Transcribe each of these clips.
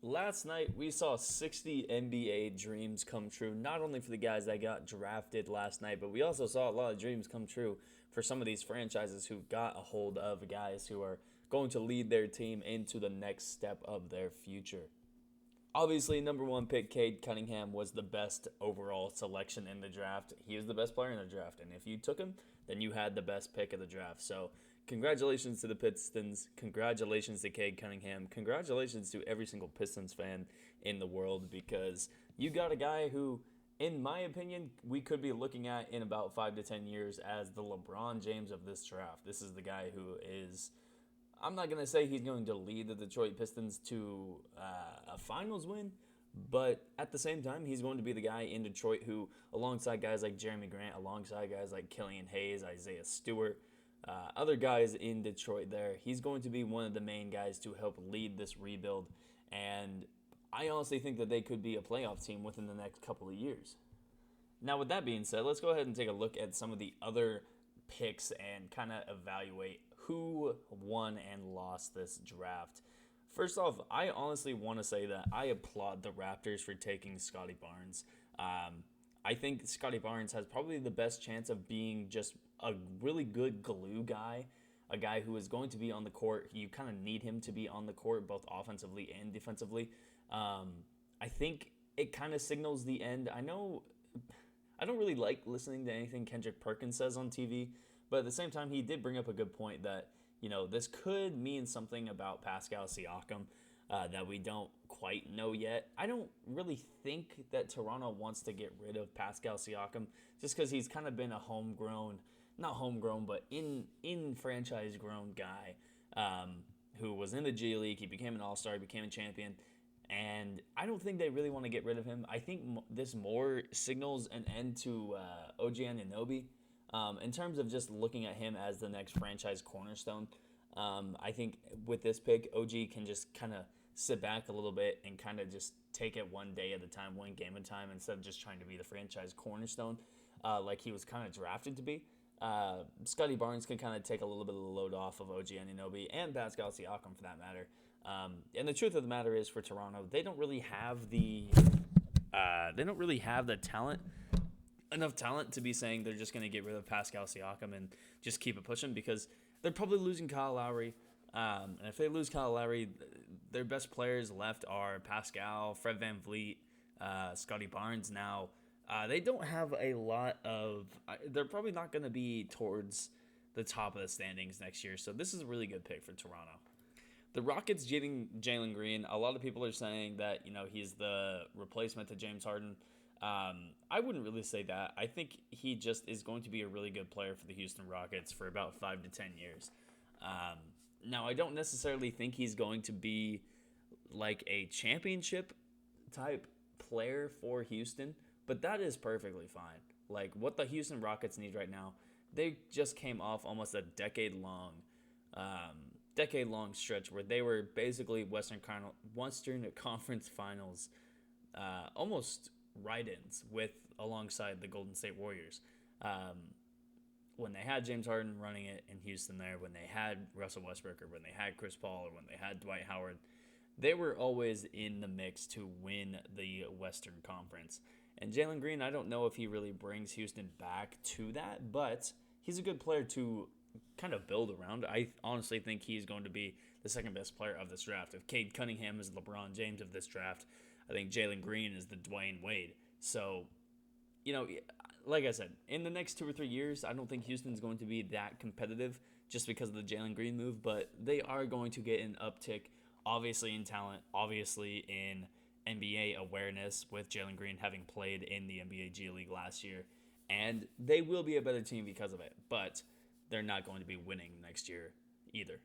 Last night, we saw 60 NBA dreams come true, not only for the guys that got drafted last night, but we also saw a lot of dreams come true for some of these franchises who got a hold of guys who are going to lead their team into the next step of their future. Obviously, number one pick, Cade Cunningham, was the best overall selection in the draft. He was the best player in the draft, and if you took him, then you had the best pick of the draft. So, congratulations to the Pistons. Congratulations to Cade Cunningham. Congratulations to every single Pistons fan in the world because you got a guy who, in my opinion, we could be looking at in about 5 to 10 years as the LeBron James of this draft. This is the guy who is, I'm not going to say he's going to lead the Detroit Pistons to a finals win, but at the same time, he's going to be the guy in Detroit who, alongside guys like Jeremy Grant, alongside guys like Killian Hayes, Isaiah Stewart, other guys in Detroit there, he's going to be one of the main guys to help lead this rebuild. And I honestly think that they could be a playoff team within the next couple of years. Now, with that being said, let's go ahead and take a look at some of the other picks and kind of evaluate who won and lost this draft. First off, I honestly want to say that I applaud the Raptors for taking Scotty Barnes. I think Scotty Barnes has probably the best chance of being just a really good glue guy, a guy who is going to be on the court. You kind of need him to be on the court, both offensively and defensively. I think it kind of signals the end. I know I don't really like listening to anything Kendrick Perkins says on TV, but at the same time, he did bring up a good point that, this could mean something about Pascal Siakam that we don't quite know yet. I don't really think that Toronto wants to get rid of Pascal Siakam just because he's kind of been a homegrown, not homegrown, but in franchise grown guy who was in the G League. He became an All Star, became a champion. And I don't think they really want to get rid of him. I think this more signals an end to OG Anunoby in terms of just looking at him as the next franchise cornerstone. I think with this pick, OG can just kind of sit back a little bit and kind of just take it one day at a time, one game at a time, instead of just trying to be the franchise cornerstone like he was kind of drafted to be. Scotty Barnes can kind of take a little bit of the load off of OG Anunoby and Pascal Siakam for that matter. And the truth of the matter is, for Toronto, they don't really have the talent, enough talent to be saying they're just going to get rid of Pascal Siakam and just keep it pushing because they're probably losing Kyle Lowry. And if they lose Kyle Lowry, their best players left are Pascal, Fred VanVleet, Scotty Barnes. Now, they don't have a lot of. They're probably not going to be towards the top of the standings next year. So this is a really good pick for Toronto. The Rockets getting Jalen Green, a lot of people are saying that, he's the replacement to James Harden. I wouldn't really say that. I think he just is going to be a really good player for the Houston Rockets for about 5 to 10 years. Now, I don't necessarily think he's going to be like a championship type player for Houston, but that is perfectly fine. Like what the Houston Rockets need right now, they just came off almost a decade long stretch where they were basically Western Conference Finals, almost write-ins with alongside the Golden State Warriors. When they had James Harden running it in Houston there, when they had Russell Westbrook, or when they had Chris Paul, or when they had Dwight Howard, they were always in the mix to win the Western Conference. And Jalen Green, I don't know if he really brings Houston back to that, but he's a good player to kind of build around. I honestly think he's going to be the second best player of this draft. If Cade Cunningham is LeBron James of this draft, I think Jalen Green is the Dwayne Wade. So, like I said, in the next 2 or 3 years, I don't think Houston's going to be that competitive just because of the Jalen Green move, but they are going to get an uptick, obviously in talent, obviously in NBA awareness with Jalen Green having played in the NBA G League last year, and they will be a better team because of it, but they're not going to be winning next year either.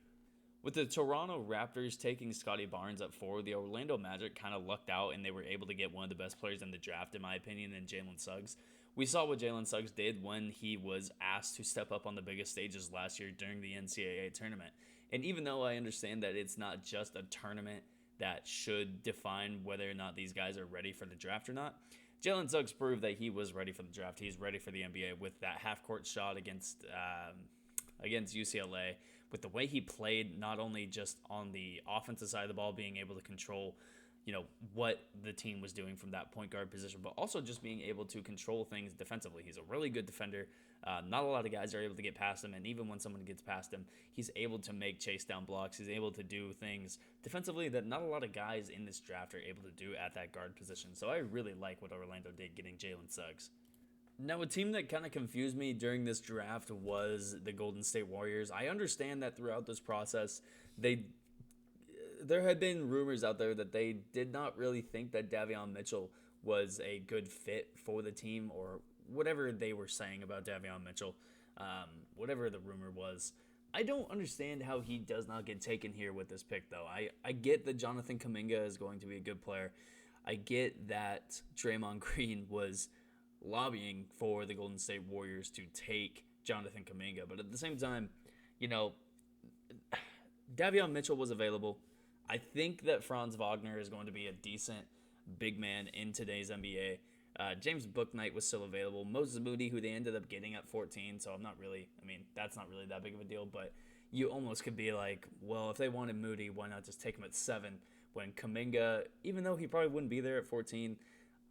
With the Toronto Raptors taking Scotty Barnes at 4, the Orlando Magic kind of lucked out and they were able to get one of the best players in the draft, in my opinion, in Jalen Suggs. We saw what Jalen Suggs did when he was asked to step up on the biggest stages last year during the NCAA tournament. And even though I understand that it's not just a tournament that should define whether or not these guys are ready for the draft or not, Jalen Suggs proved that he was ready for the draft. He's ready for the NBA with that half-court shot against UCLA, with the way he played, not only just on the offensive side of the ball, being able to control, what the team was doing from that point guard position, but also just being able to control things defensively. He's a really good defender. Not a lot of guys are able to get past him, and even when someone gets past him, he's able to make chase down blocks. He's able to do things defensively that not a lot of guys in this draft are able to do at that guard position. So I really like what Orlando did getting Jalen Suggs. Now, a team that kind of confused me during this draft was the Golden State Warriors. I understand that throughout this process, there had been rumors out there that they did not really think that Davion Mitchell was a good fit for the team, or whatever they were saying about Davion Mitchell, whatever the rumor was. I don't understand how he does not get taken here with this pick, though. I get that Jonathan Kuminga is going to be a good player. I get that Draymond Green was lobbying for the Golden State Warriors to take Jonathan Kuminga, but at the same time, Davion Mitchell was available. I think that Franz Wagner is going to be a decent big man in today's NBA. James Bouknight was still available. Moses Moody, who they ended up getting at 14, so that's not really that big of a deal, but you almost could be like, well, if they wanted Moody, why not just take him at 7 when Kuminga, even though he probably wouldn't be there at 14,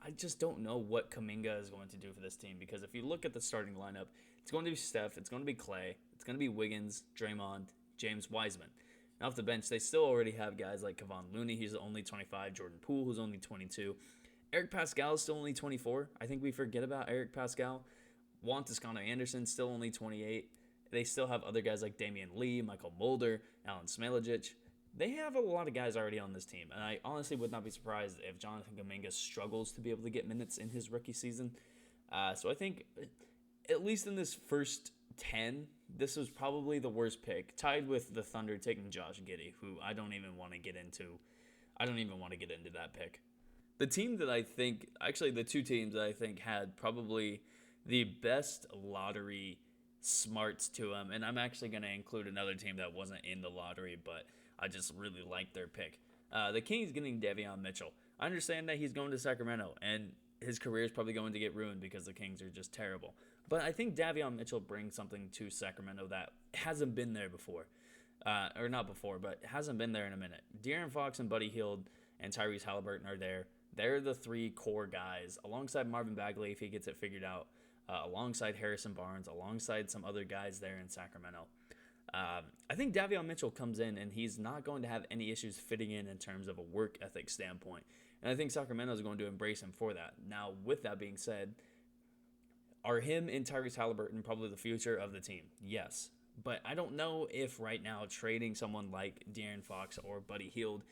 I just don't know what Kuminga is going to do for this team, because if you look at the starting lineup, it's going to be Steph, it's going to be Clay, it's going to be Wiggins, Draymond, James Wiseman. Now, off the bench, they still already have guys like Kevon Looney, he's only 25, Jordan Poole, who's only 22. Eric Pascal is still only 24. I think we forget about Eric Pascal. Juan Toscano Anderson, still only 28. They still have other guys like Damian Lee, Michael Mulder, Alan Smailagic. They have a lot of guys already on this team, and I honestly would not be surprised if Jonathan Kuminga struggles to be able to get minutes in his rookie season. So I think, at least in this first 10, this was probably the worst pick, tied with the Thunder taking Josh Giddey, who I don't even want to get into. I don't even want to get into that pick. The team that I think, actually the two teams that I think had probably the best lottery smarts to them, and I'm actually going to include another team that wasn't in the lottery, but I just really liked their pick. The Kings getting Davion Mitchell. I understand that he's going to Sacramento, and his career is probably going to get ruined because the Kings are just terrible. But I think Davion Mitchell brings something to Sacramento that hasn't been there before. Or not before, but hasn't been there in a minute. De'Aaron Fox and Buddy Hield and Tyrese Halliburton are there. They're the three core guys, alongside Marvin Bagley if he gets it figured out, alongside Harrison Barnes, alongside some other guys there in Sacramento. I think Davion Mitchell comes in and he's not going to have any issues fitting in terms of a work ethic standpoint. And I think Sacramento is going to embrace him for that. Now, with that being said, are him and Tyrese Halliburton probably the future of the team? Yes. But I don't know if right now trading someone like De'Aaron Fox or Buddy Hield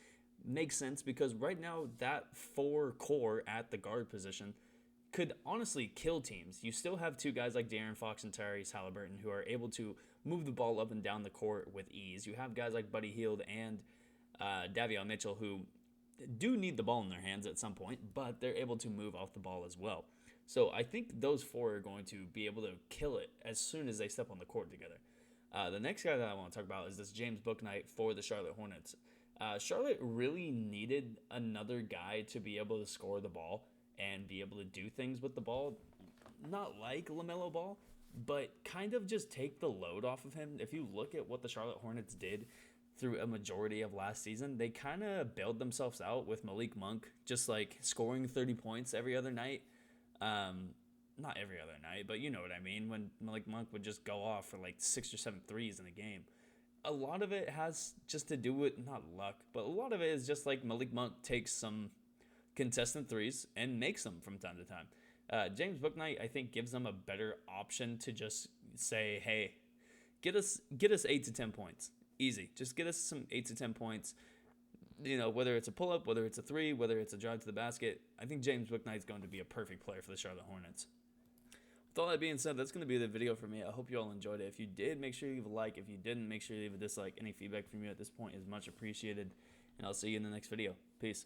makes sense, because right now that four core at the guard position could honestly kill teams. You still have two guys like De'Aaron Fox and Tyrese Halliburton who are able to move the ball up and down the court with ease. You have guys like Buddy Hield and Davion Mitchell who do need the ball in their hands at some point, but they're able to move off the ball as well. So I think those four are going to be able to kill it as soon as they step on the court together. The next guy that I want to talk about is this James Bouknight for the Charlotte Hornets. Charlotte really needed another guy to be able to score the ball and be able to do things with the ball, not like LaMelo Ball, but kind of just take the load off of him. If you look at what the Charlotte Hornets did through a majority of last season, they kind of bailed themselves out with Malik Monk just like scoring 30 points every other night. Not every other night, but you know what I mean, when Malik Monk would just go off for like 6 or 7 threes in a game. A lot of it has just to do with, not luck, but a lot of it is just like Malik Monk takes some contestant threes and makes them from time to time. James Bouknight, I think, gives them a better option to just say, hey, get us 8 to 10 points. Easy. Just get us some 8 to 10 points. You know, whether it's a pull-up, whether it's a three, whether it's a drive to the basket. I think James Bouknight is going to be a perfect player for the Charlotte Hornets. With all that being said, that's going to be the video for me. I hope you all enjoyed it. If you did, make sure you leave a like. If you didn't, make sure you leave a dislike. Any feedback from you at this point is much appreciated. And I'll see you in the next video. Peace.